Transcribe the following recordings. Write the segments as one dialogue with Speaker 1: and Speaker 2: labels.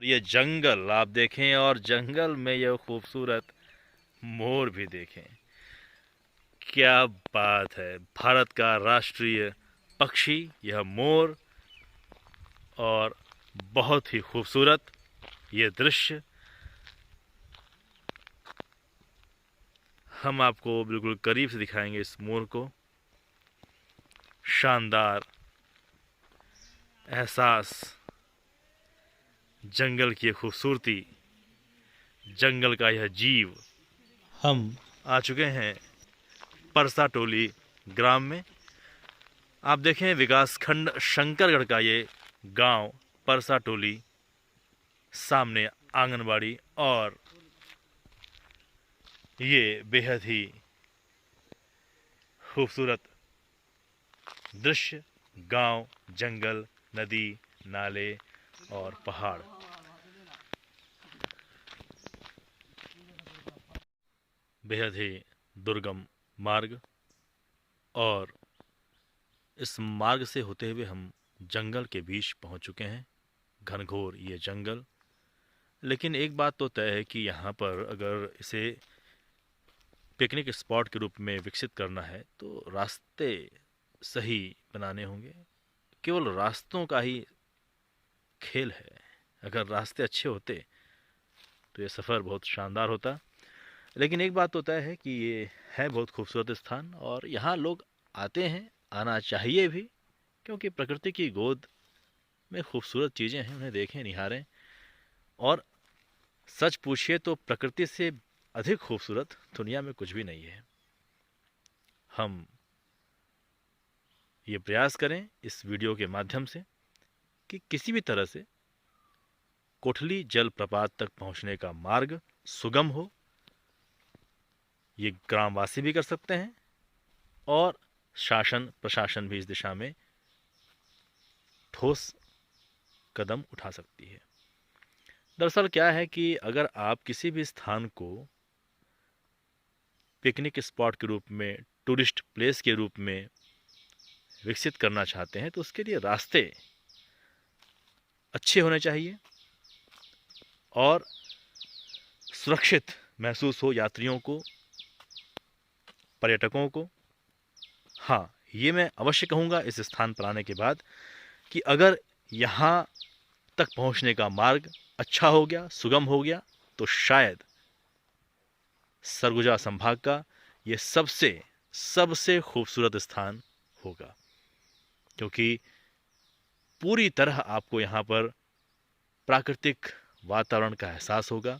Speaker 1: ये जंगल आप देखें और जंगल में यह खूबसूरत मोर भी देखें। क्या बात है, भारत का राष्ट्रीय पक्षी यह मोर। और बहुत ही खूबसूरत ये दृश्य हम आपको बिल्कुल करीब से दिखाएंगे। इस मोर को शानदार एहसास, जंगल की खूबसूरती, जंगल का यह जीव। हम आ चुके हैं परसा टोली ग्राम में। आप देखें विकास खंड शंकरगढ़ का ये गांव परसा टोली, सामने आंगनबाड़ी और ये बेहद ही खूबसूरत दृश्य, गांव, जंगल, नदी, नाले और पहाड़। बेहद ही दुर्गम मार्ग, और इस मार्ग से होते हुए हम जंगल के बीच पहुंच चुके हैं। घनघोर ये जंगल। लेकिन एक बात तो तय है कि यहाँ पर अगर इसे पिकनिक स्पॉट के रूप में विकसित करना है तो रास्ते सही बनाने होंगे। केवल रास्तों का ही खेल है। अगर रास्ते अच्छे होते तो ये सफ़र बहुत शानदार होता। लेकिन एक बात तो तय है कि ये है बहुत खूबसूरत स्थान और यहाँ लोग आते हैं, आना चाहिए भी, क्योंकि प्रकृति की गोद में खूबसूरत चीज़ें हैं, उन्हें देखें, निहारें। और सच पूछिए तो प्रकृति से अधिक खूबसूरत दुनिया में कुछ भी नहीं है। हम ये प्रयास करें इस वीडियो के माध्यम से कि किसी भी तरह से कोठली जलप्रपात तक पहुंचने का मार्ग सुगम हो। ये ग्रामवासी भी कर सकते हैं और शासन प्रशासन भी इस दिशा में ठोस कदम उठा सकती है। दरअसल क्या है कि अगर आप किसी भी स्थान को पिकनिक स्पॉट के रूप में, टूरिस्ट प्लेस के रूप में विकसित करना चाहते हैं तो उसके लिए रास्ते अच्छे होने चाहिए और सुरक्षित महसूस हो यात्रियों को, पर्यटकों को। हाँ, ये मैं अवश्य कहूँगा इस स्थान पर आने के बाद कि अगर यहाँ तक पहुँचने का मार्ग अच्छा हो गया, सुगम हो गया, तो शायद सरगुजा संभाग का ये सबसे खूबसूरत स्थान होगा, क्योंकि पूरी तरह आपको यहाँ पर प्राकृतिक वातावरण का एहसास होगा।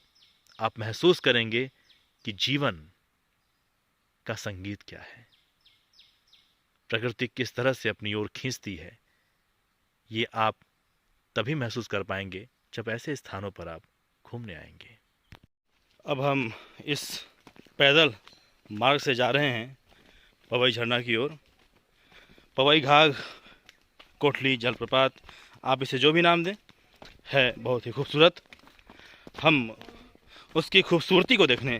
Speaker 1: आप महसूस करेंगे कि जीवन का संगीत क्या है, प्रकृति किस तरह से अपनी ओर खींचती है। ये आप तभी महसूस कर पाएंगे जब ऐसे स्थानों पर आप घूमने आएंगे। अब हम इस पैदल मार्ग से जा रहे हैं पवई झरना की ओर। पवई घाघ, कोठली जलप्रपात, आप इसे जो भी नाम दें, है बहुत ही खूबसूरत। हम उसकी खूबसूरती को देखने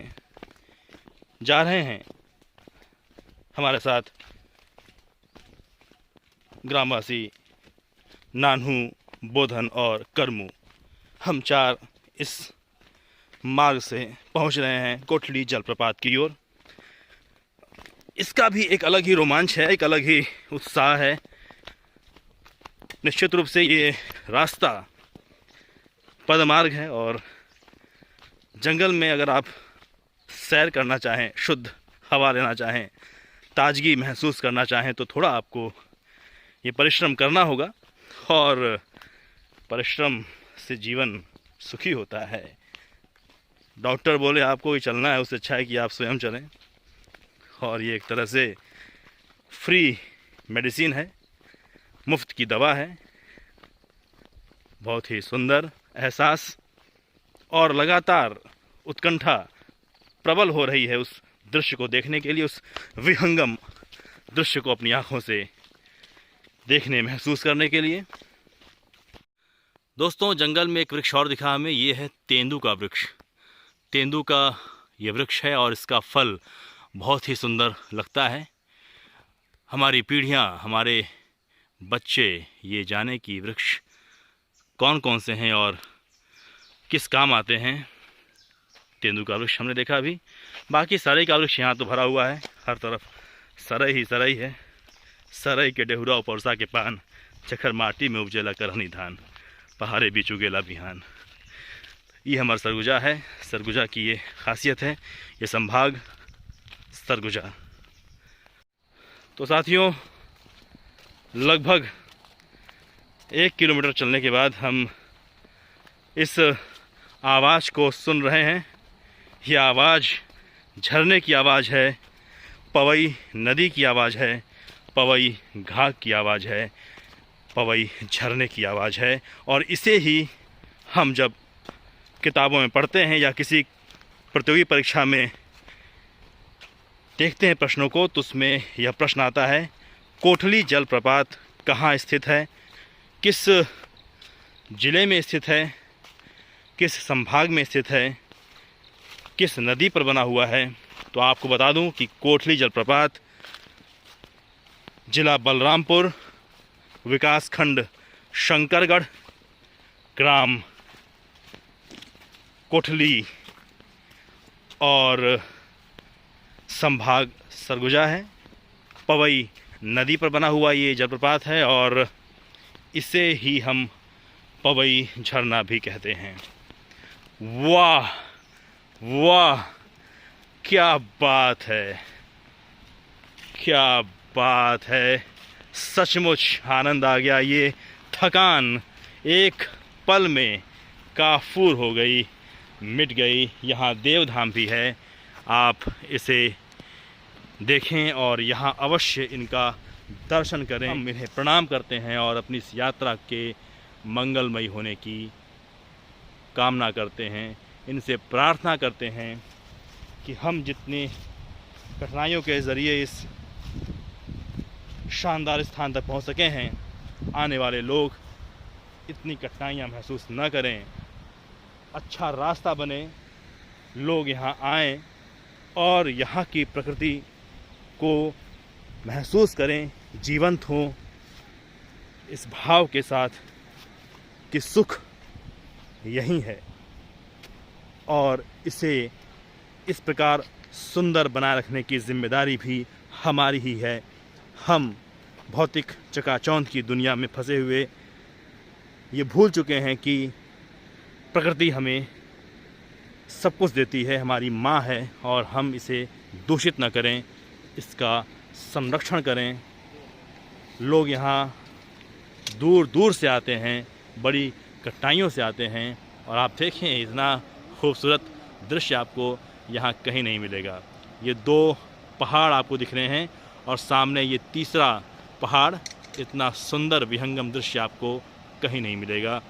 Speaker 1: जा रहे हैं। हमारे साथ ग्रामवासी नानू, बोधन और करमू, हम चार इस मार्ग से पहुंच रहे हैं कोठली जलप्रपात की ओर। इसका भी एक अलग ही रोमांच है, एक अलग ही उत्साह है। निश्चित रूप से ये रास्ता पदमार्ग है और जंगल में अगर आप सैर करना चाहें, शुद्ध हवा लेना चाहें, ताजगी महसूस करना चाहें तो थोड़ा आपको ये परिश्रम करना होगा। और परिश्रम से जीवन सुखी होता है। डॉक्टर बोले आपको ये चलना है, उससे अच्छा है कि आप स्वयं चलें। और ये एक तरह से फ्री मेडिसिन है, मुफ्त की दवा है। बहुत ही सुंदर एहसास और लगातार उत्कंठा प्रबल हो रही है उस दृश्य को देखने के लिए, उस विहंगम दृश्य को अपनी आंखों से देखने, महसूस करने के लिए। दोस्तों, जंगल में एक वृक्ष और दिखा हमें, ये है तेंदू का वृक्ष। तेंदू का ये वृक्ष है और इसका फल बहुत ही सुंदर लगता है। हमारी पीढ़ियां, हमारे बच्चे ये जाने कि वृक्ष कौन कौन से हैं और किस काम आते हैं। तेंदू का वृक्ष हमने देखा अभी, बाकी सरई का वृक्ष यहाँ तो भरा हुआ है, हर तरफ सरई ही सरई है। सरई के डेहुरा परसा के पान, चखर माटी में उपजेला करहनी धान, पहाड़े बीच उगेला बिहान। ये हमारा सरगुजा है। सरगुजा की ये खासियत है, ये संभाग सरगुजा। तो साथियों, लगभग 1 किलोमीटर चलने के बाद हम इस आवाज़ को सुन रहे हैं। यह आवाज़ झरने की आवाज़ है, पवई नदी की आवाज़ है, पवई घाट की आवाज़ है, पवई झरने की आवाज़ है। और इसे ही हम जब किताबों में पढ़ते हैं या किसी प्रतियोगी परीक्षा में देखते हैं प्रश्नों को, तो उसमें यह प्रश्न आता है, कोठली जलप्रपात कहाँ स्थित है, किस जिले में स्थित है, किस संभाग में स्थित है, किस नदी पर बना हुआ है। तो आपको बता दूं कि कोठली जलप्रपात जिला बलरामपुर, विकासखंड शंकरगढ़, ग्राम कोठली और संभाग सरगुजा है। पवई नदी पर बना हुआ ये जलप्रपात है और इसे ही हम पवई झरना भी कहते हैं। वाह वाह, क्या बात है, क्या बात है, सचमुच आनंद आ गया। ये थकान एक पल में काफूर हो गई, मिट गई। यहाँ देवधाम भी है, आप इसे देखें और यहाँ अवश्य इनका दर्शन करें। हम इन्हें प्रणाम करते हैं और अपनी इस यात्रा के मंगलमय होने की कामना करते हैं। इनसे प्रार्थना करते हैं कि हम जितनी कठिनाइयों के ज़रिए इस शानदार स्थान तक पहुंच सके हैं, आने वाले लोग इतनी कठिनाइयां महसूस न करें, अच्छा रास्ता बने, लोग यहाँ आएं और यहाँ की प्रकृति को महसूस करें, जीवंत हों इस भाव के साथ कि सुख यही है और इसे इस प्रकार सुंदर बनाए रखने की जिम्मेदारी भी हमारी ही है। हम भौतिक चकाचौंध की दुनिया में फंसे हुए ये भूल चुके हैं कि प्रकृति हमें सब कुछ देती है, हमारी माँ है और हम इसे दूषित न करें, इसका संरक्षण करें। लोग यहाँ दूर दूर से आते हैं, बड़ी कठिनाइयों से आते हैं और आप देखें इतना खूबसूरत दृश्य आपको यहाँ कहीं नहीं मिलेगा। ये 2 पहाड़ आपको दिख रहे हैं और सामने ये तीसरा पहाड़, इतना सुंदर विहंगम दृश्य आपको कहीं नहीं मिलेगा।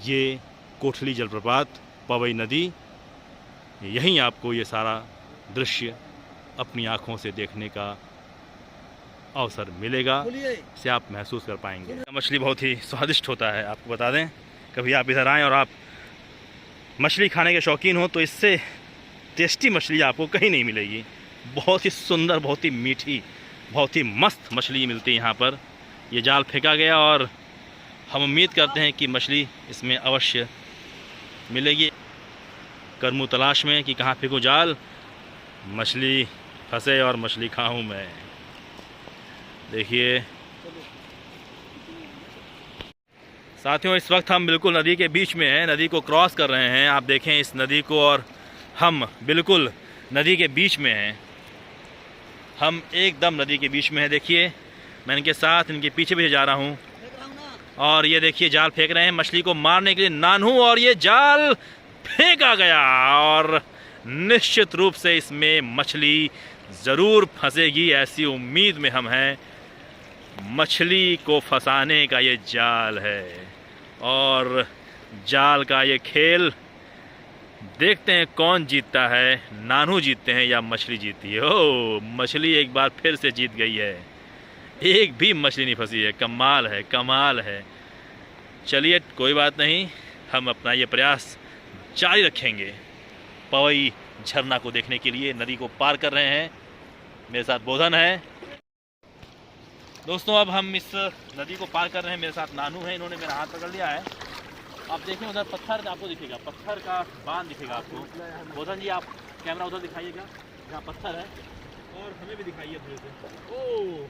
Speaker 1: ये कोठली जलप्रपात, पवई नदी, यहीं आपको ये सारा दृश्य अपनी आँखों से देखने का अवसर मिलेगा, इसे आप महसूस कर पाएंगे। मछली बहुत ही स्वादिष्ट होता है, आपको बता दें, कभी आप इधर आएँ और आप मछली खाने के शौकीन हो तो इससे टेस्टी मछली आपको कहीं नहीं मिलेगी। बहुत ही सुंदर, बहुत ही मीठी, बहुत ही मस्त मछली मिलती है यहाँ पर। ये जाल फेंका गया और हम उम्मीद करते हैं कि मछली इसमें अवश्य मिलेगी। करमू तलाश में कि कहाँ फेंकूँ जाल, मछली फंसे और मछली खाऊं मैं। देखिए साथियों, इस वक्त हम बिल्कुल नदी के बीच में हैं, नदी को क्रॉस कर रहे हैं। आप देखें इस नदी को और हम बिल्कुल नदी के बीच में हैं, हम एकदम नदी के बीच में हैं। देखिए मैं इनके साथ, इनके पीछे पीछे जा रहा हूँ और ये देखिए जाल फेंक रहे हैं मछली को मारने के लिए नानू, और ये जाल फेंका गया और निश्चित रूप से इसमें मछली ज़रूर फंसेगी, ऐसी उम्मीद में हम हैं। मछली को फंसाने का ये जाल है और जाल का ये खेल, देखते हैं कौन जीतता है, नानू जीतते हैं या मछली जीतती है। ओ, मछली एक बार फिर से जीत गई है, एक भी मछली नहीं फंसी है। कमाल है, कमाल है। चलिए कोई बात नहीं, हम अपना ये प्रयास जारी रखेंगे। पवई झरना को देखने के लिए नदी को पार कर रहे हैं, मेरे साथ बोधन है। दोस्तों अब हम इस नदी को पार कर रहे हैं, मेरे साथ नानू है, इन्होंने मेरा हाथ पकड़ लिया है आप देखें उधर पत्थर आपको दिखेगा, पत्थर का बांध दिखेगा आपको। बोधन जी आप कैमरा उधर दिखाइएगा जहाँ पत्थर है, और हमें भी दिखाइए थोड़े से। ओह,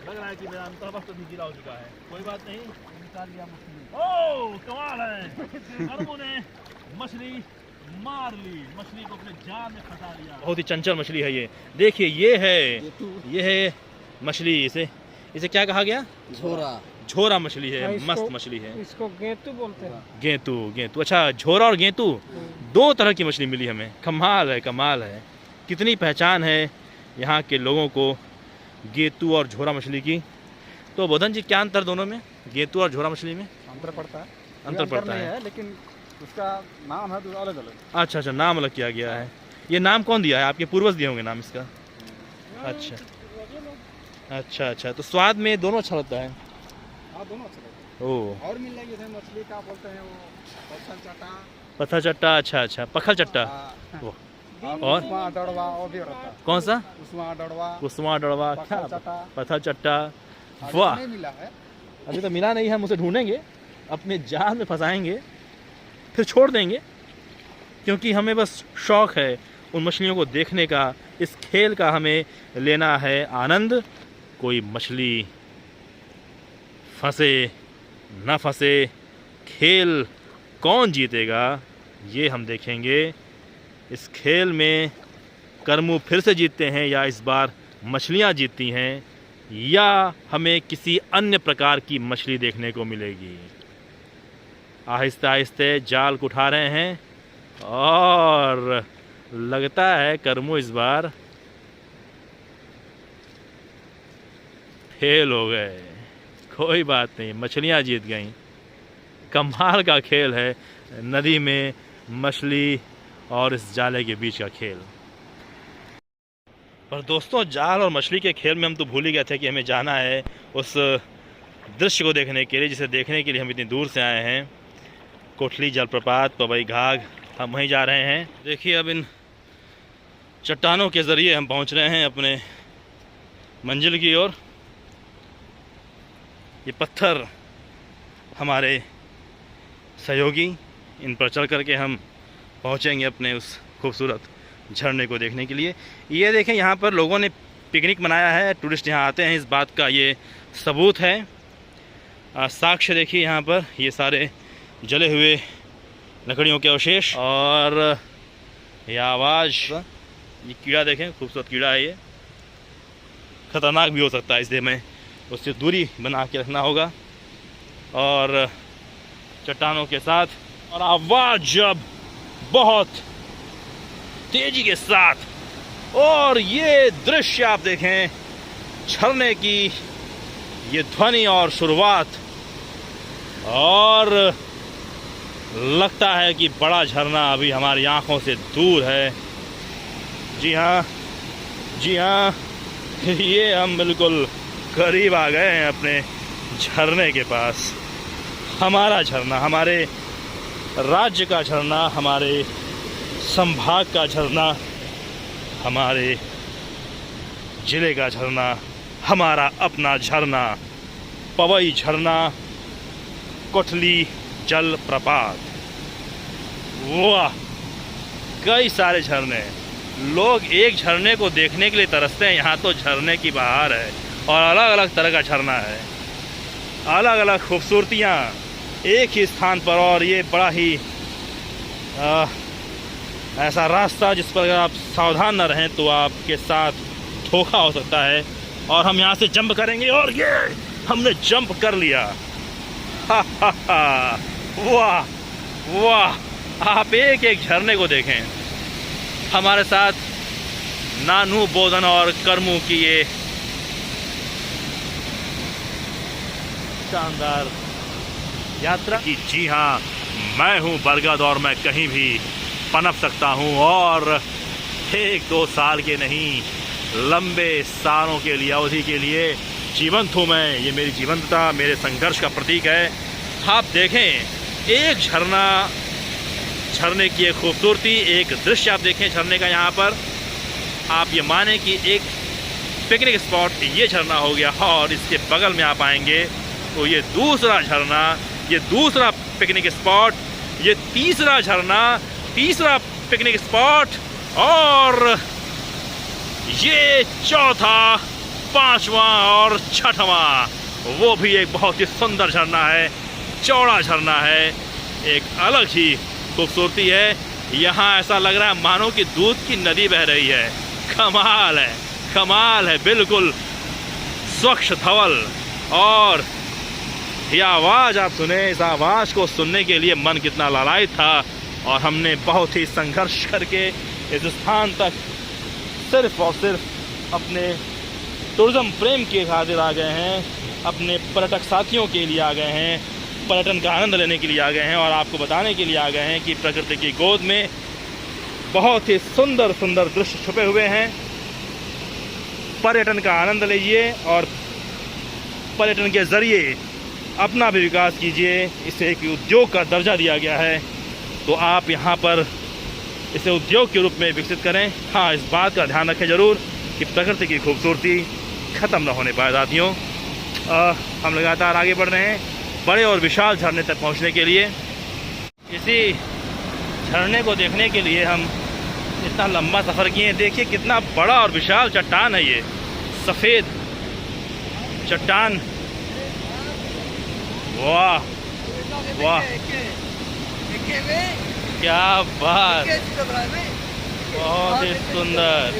Speaker 1: लग रहा है कि मेरा अंतर्वस्त्र भी गीला हो चुका है। कोई बात नहीं, निकाल लिया मछली। ओह कमाल है, कर्मों ने मछली मार ली, मछली को अपने जाल में फंसा लिया। बहुत ही चंचल मछली है ये। देखिए ये है मछली। इसे क्या कहा गया? झोरा मछली है, मस्त मछली है।
Speaker 2: इसको गेंतू बोलते हैं।
Speaker 1: गेंतू। अच्छा, झोरा और गेंतू दो तरह की मछली मिली हमें। कमाल है। कितनी पहचान है यहाँ के लोगों को गेंतू और झोरा मछली की। तो बोधन जी क्या अंतर दोनों में, गेंतू और झोरा मछली में?
Speaker 2: अंतर पड़ता है,
Speaker 1: अंतर पड़ता है,
Speaker 2: लेकिन उसका नाम है तो अलग अलग।
Speaker 1: अच्छा, नाम अलग किया गया है। ये नाम कौन दिया है? आपके पूर्वज दिए होंगे नाम इसका। अच्छा, तो स्वाद में दोनों अच्छा लगता है।
Speaker 2: हाँ, दोनों अच्छा लगता है।
Speaker 1: ओह,
Speaker 2: और मिल जाएगी मछली का बोलते हैं वो
Speaker 1: पत्थर चट्टा। अच्छा, पखल चट्टा। और
Speaker 2: डड़वा वो भी रहता है।
Speaker 1: कौन सा?
Speaker 2: कुसवा डड़वा,
Speaker 1: पत्थर चट्टा। वाह,
Speaker 2: नहीं मिला है
Speaker 1: अभी तो मिला नहीं है। हम उसे ढूंढेंगे, अपने जाल में फंसाएंगे, फिर छोड़ देंगे, क्योंकि हमें बस शौक है उन मछलियों को देखने का। इस खेल का हमें लेना है आनंद। कोई मछली फंसे न फंसे, खेल कौन जीतेगा ये हम देखेंगे। इस खेल में कर्मू फिर से जीतते हैं, या इस बार मछलियाँ जीतती हैं, या हमें किसी अन्य प्रकार की मछली देखने को मिलेगी। आहिस्ते आहिस्ते जाल को उठा रहे हैं, और लगता है कर्मू इस बार फेल हो गए। कोई बात नहीं, मछलियाँ जीत गईं। कमाल का खेल है, नदी में मछली और इस जाले के बीच का खेल। पर दोस्तों, जाल और मछली के खेल में हम तो भूल ही गए थे कि हमें जाना है उस दृश्य को देखने के लिए, जिसे देखने के लिए हम इतनी दूर से आए हैं। कोठली जलप्रपात, पवई घाघ, हम वहीं जा रहे हैं। देखिए, अब इन चट्टानों के ज़रिए हम पहुंच रहे हैं अपने मंजिल की ओर। ये पत्थर हमारे सहयोगी, इन पर चढ़ करके हम पहुंचेंगे अपने उस खूबसूरत झरने को देखने के लिए। ये देखें, यहाँ पर लोगों ने पिकनिक मनाया है, टूरिस्ट यहाँ आते हैं, इस बात का ये सबूत है। साक्ष्य देखिए यहाँ पर, ये सारे जले हुए लकड़ियों के अवशेष, और ये आवाज़। ये कीड़ा देखें, खूबसूरत कीड़ा है ये, ख़तरनाक भी हो सकता है, इसलिए हमें उससे दूरी बना के रखना होगा। और चट्टानों के साथ, और आवाज़ जब बहुत तेजी के साथ, और ये दृश्य आप देखें, झरने की ये ध्वनि और शुरुआत, और लगता है कि बड़ा झरना अभी हमारी आंखों से दूर है। जी हाँ, ये हम बिल्कुल करीब आ गए हैं अपने झरने के पास। हमारा झरना, हमारे राज्य का झरना, हमारे संभाग का झरना, हमारे जिले का झरना, हमारा अपना झरना, पवई झरना, कोठली जलप्रपात। वाह, कई सारे झरने। लोग एक झरने को देखने के लिए तरसते हैं। यहाँ तो झरने की बहार है, और अलग अलग तरह का झरना है, अलग अलग खूबसूरतियाँ एक ही स्थान पर। और ये बड़ा ही ऐसा रास्ता जिस पर अगर आप सावधान न रहें तो आपके साथ धोखा हो सकता है। और हम यहाँ से जंप करेंगे, और ये हमने जंप कर लिया। वाह वाह, आप एक एक झरने को देखें। हमारे साथ नानू, बोधन और कर्मू की ये शानदार यात्रा की। जी हाँ, मैं हूँ बरगद, और मैं कहीं भी पनप सकता हूँ, और 1-2 साल के नहीं, लंबे सालों के लिए, अवधि के लिए जीवंत हूँ मैं। ये मेरी जीवंतता, मेरे संघर्ष का प्रतीक है। आप देखें, एक झरने की एक खूबसूरती, एक दृश्य आप देखें झरने का। यहाँ पर आप ये माने कि एक पिकनिक स्पॉट ये झरना हो गया, और इसके बगल में आप आएंगे तो ये दूसरा झरना, ये दूसरा पिकनिक स्पॉट, ये तीसरा झरना, तीसरा पिकनिक स्पॉट, और ये चौथा, पांचवा और छठवां, वो भी एक बहुत ही सुंदर झरना है, चौड़ा झरना है, एक अलग ही खूबसूरती है। यहाँ ऐसा लग रहा है मानो कि दूध की नदी बह रही है। कमाल है, कमाल है, बिल्कुल स्वच्छ धवल। और ये आवाज़ आप सुने, इस आवाज़ को सुनने के लिए मन कितना लालायित था, और हमने बहुत ही संघर्ष करके इस स्थान तक सिर्फ और सिर्फ अपने टूरिज़्म प्रेम के खातिर आ गए हैं, अपने पर्यटक साथियों के लिए आ गए हैं, पर्यटन का आनंद लेने के लिए आ गए हैं, और आपको बताने के लिए आ गए हैं कि प्रकृति की गोद में बहुत ही सुंदर सुंदर दृश्य छुपे हुए हैं। पर्यटन का आनंद लीजिए और पर्यटन के ज़रिए अपना भी विकास कीजिए। इसे एक उद्योग का दर्जा दिया गया है, तो आप यहाँ पर इसे उद्योग के रूप में विकसित करें। हाँ, इस बात का ध्यान रखें ज़रूर कि प्रकृति की खूबसूरती ख़त्म न होने पाए। साथियों, हम लगातार आगे बढ़ रहे हैं बड़े और विशाल झरने तक पहुँचने के लिए। इसी झरने को देखने के लिए हम इतना लंबा सफ़र किए हैं। देखिए कितना बड़ा और विशाल चट्टान है, ये सफ़ेद चट्टान। वाह वाह, क्या बात, बहुत ही सुंदर।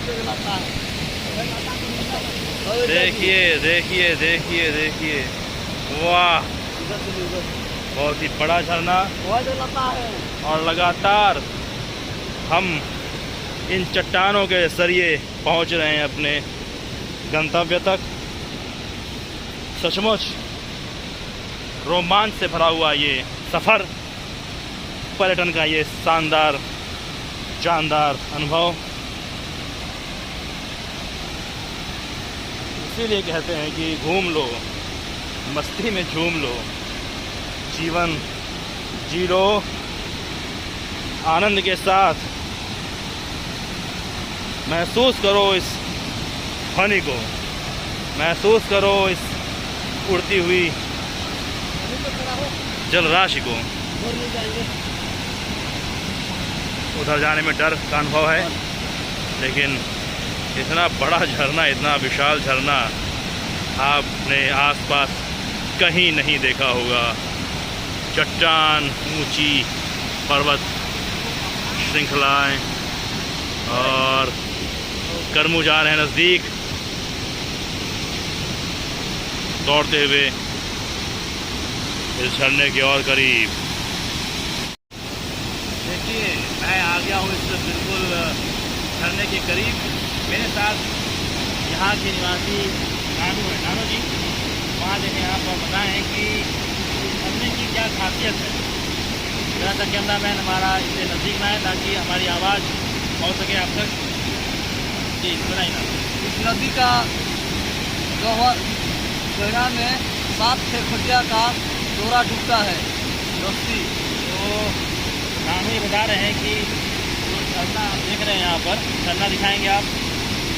Speaker 1: देखिए देखिए देखिए देखिए, वाह, बहुत ही बड़ा झरना। और लगातार हम इन चट्टानों के जरिए पहुंच रहे हैं अपने गंतव्य तक। सचमुच रोमांच से भरा हुआ ये सफ़र, पर्यटन का ये शानदार जानदार अनुभव। इसीलिए कहते हैं कि घूम लो, मस्ती में झूम लो, जीवन जी लो आनंद के साथ। महसूस करो इस ध्वनि को, महसूस करो इस उड़ती हुई जल राशि को। उधर जाने में डर का अनुभव है, लेकिन इतना बड़ा झरना, इतना विशाल झरना आपने आसपास कहीं नहीं देखा होगा। चट्टान, ऊंची पर्वत श्रृंखलाएं, और करमू जा रहे हैं नज़दीक, दौड़ते हुए इस झरने के और करीब। देखिए, मैं आ गया हूँ इस बिल्कुल झरने के करीब। मेरे साथ यहाँ के निवासी नानू है। नानू जी, वहाँ देखें आप और बताएं कि इस झरने की क्या खासियत है। मेरा सा कैमरा मैन हमारा इससे नज़दीक ना है ताकि हमारी आवाज़ पहुँच सके आप तक। जी, सुनाई ना।
Speaker 3: इस नदी का गहरा में 7 खटिया का डोरा डूबता है रस्सी।
Speaker 1: तो नानू ये बता रहे हैं कि जो झरना आप देख रहे हैं, यहाँ पर झरना दिखाएंगे आप,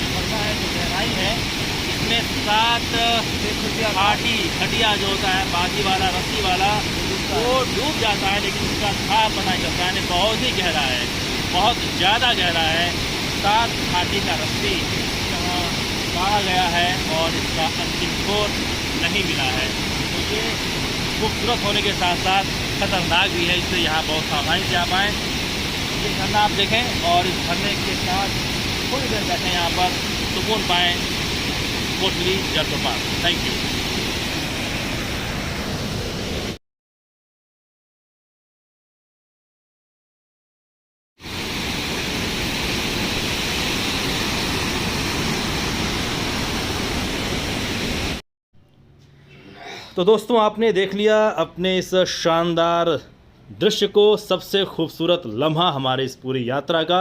Speaker 1: झरना है जो गहराई है, इसमें 7 खटिया जो होता है, बाजी वाला, रस्सी वाला, वो डूब जाता है, लेकिन उसका था पता नहीं चलता है। बहुत ही गहरा है, बहुत ज़्यादा गहरा है। 7 घाटी का रस्सी यहाँ गाड़ा गया है और इसका अंतिम छोर नहीं मिला है। तो ये खूबसूरत होने के साथ साथ खतरनाक भी है, इसलिए यहाँ बहुत सावधानी से आप आएँ। ये झरना आप देखें और इस झरने के साथ थोड़ी देर बैठें, यहाँ पर सुकून पाएँ। कोटली जलप्रपात। Thank you. तो दोस्तों, आपने देख लिया अपने इस शानदार दृश्य को, सबसे खूबसूरत लम्हा हमारे इस पूरी यात्रा का।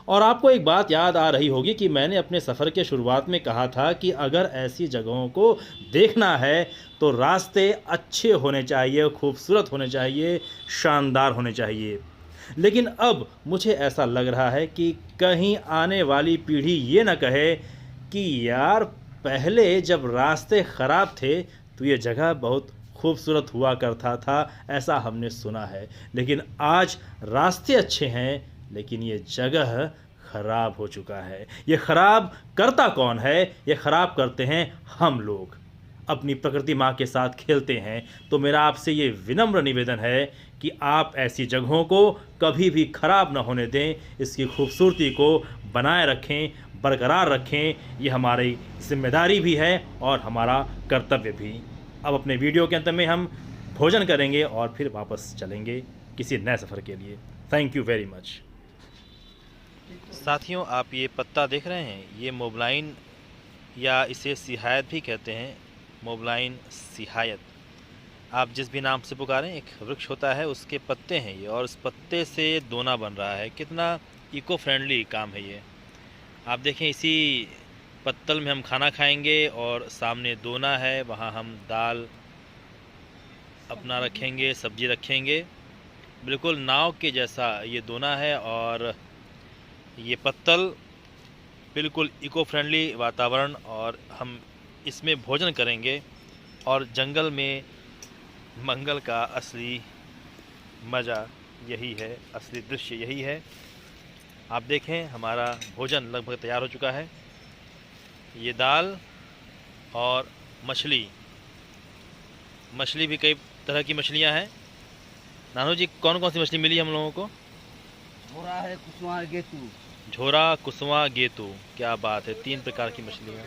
Speaker 1: और आपको एक बात याद आ रही होगी कि मैंने अपने सफ़र के शुरुआत में कहा था कि अगर ऐसी जगहों को देखना है तो रास्ते अच्छे होने चाहिए, खूबसूरत होने चाहिए, शानदार होने चाहिए। लेकिन अब मुझे ऐसा लग रहा है कि कहीं आने वाली पीढ़ी ये ना कहे कि यार पहले जब रास्ते ख़राब थे तो ये जगह बहुत खूबसूरत हुआ करता था, ऐसा हमने सुना है। लेकिन आज रास्ते अच्छे हैं, लेकिन ये जगह ख़राब हो चुका है। ये ख़राब करता कौन है? ये ख़राब करते हैं हम लोग। अपनी प्रकृति माँ के साथ खेलते हैं। तो मेरा आपसे ये विनम्र निवेदन है कि आप ऐसी जगहों को कभी भी ख़राब ना होने दें, इसकी खूबसूरती को बनाए रखें, बरकरार रखें। ये हमारी जिम्मेदारी भी है और हमारा कर्तव्य भी। अब अपने वीडियो के अंत में हम भोजन करेंगे और फिर वापस चलेंगे किसी नए सफ़र के लिए। Thank you very much. साथियों, आप ये पत्ता देख रहे हैं, ये मोबलाइन या इसे सिहायत भी कहते हैं। मोबलाइन सिहायत, आप जिस भी नाम से पुकारें, एक वृक्ष होता है, उसके पत्ते हैं ये, और इस पत्ते से दोना बन रहा है। कितना इको फ्रेंडली काम है ये। आप देखें, इसी पत्तल में हम खाना खाएंगे और सामने दोना है, वहाँ हम दाल अपना रखेंगे, सब्जी रखेंगे। बिल्कुल नाव के जैसा ये दोना है और ये पत्तल बिल्कुल इको फ्रेंडली वातावरण, और हम इसमें भोजन करेंगे। और जंगल में मंगल का असली मज़ा यही है, असली दृश्य यही है। आप देखें, हमारा भोजन लगभग तैयार हो चुका है। ये दाल और मछली भी कई तरह की मछलियां हैं। नानू जी, कौन कौन सी मछली मिली हम लोगों को?
Speaker 3: झोरा है, कुसुआ, गेतू।
Speaker 1: झोरा, कुसवा, गेतू, क्या बात है, 3 प्रकार की मछलियाँ।